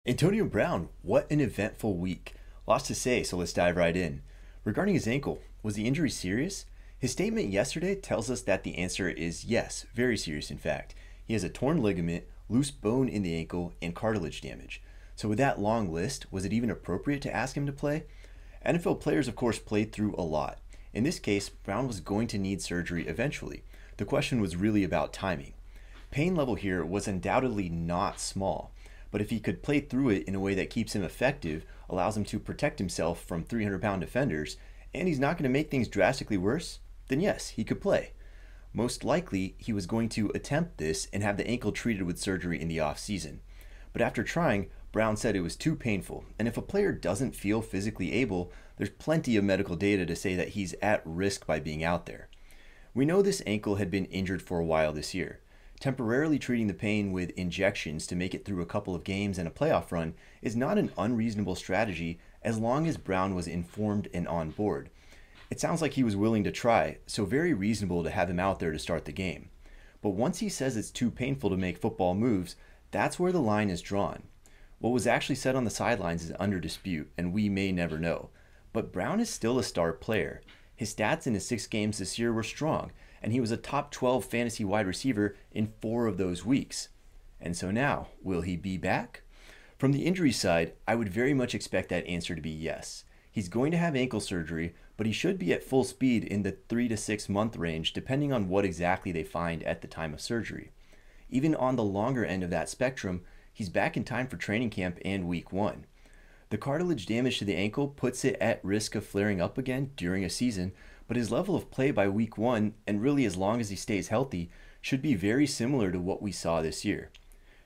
Antonio Brown, what an eventful week. Lots to say, so let's dive right in. Regarding his ankle, was the injury serious? His statement yesterday tells us that the answer is yes, very serious in fact. He has a torn ligament, loose bone in the ankle, and cartilage damage. So with that long list, was it even appropriate to ask him to play? NFL players, of course, played through a lot. In this case, Brown was going to need surgery eventually. The question was really about timing. Pain level here was undoubtedly not small. But if he could play through it in a way that keeps him effective, allows him to protect himself from 300-pound defenders, and he's not going to make things drastically worse, then yes, he could play. Most likely, he was going to attempt this and have the ankle treated with surgery in the offseason. But after trying, Brown said it was too painful, and if a player doesn't feel physically able, there's plenty of medical data to say that he's at risk by being out there. We know this ankle had been injured for a while this year. Temporarily treating the pain with injections to make it through a couple of games and a playoff run is not an unreasonable strategy as long as Brown was informed and on board. It sounds like he was willing to try, so very reasonable to have him out there to start the game. But once he says it's too painful to make football moves, that's where the line is drawn. What was actually said on the sidelines is under dispute, and we may never know. But Brown is still a star player. His stats in his 6 games this year were strong, and he was a top 12 fantasy wide receiver in 4 of those weeks. And so now, will he be back? From the injury side, I would very much expect that answer to be yes. He's going to have ankle surgery, but he should be at full speed in the 3 to 6 month range depending on what exactly they find at the time of surgery. Even on the longer end of that spectrum, he's back in time for training camp and week 1. The cartilage damage to the ankle puts it at risk of flaring up again during a season, but his level of play by week 1, and really as long as he stays healthy, should be very similar to what we saw this year.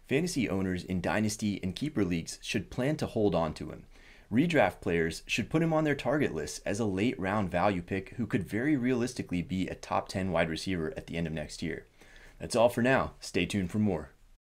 Fantasy owners in Dynasty and Keeper leagues should plan to hold on to him. Redraft players should put him on their target list as a late round value pick who could very realistically be a top 10 wide receiver at the end of next year. That's all for now. Stay tuned for more.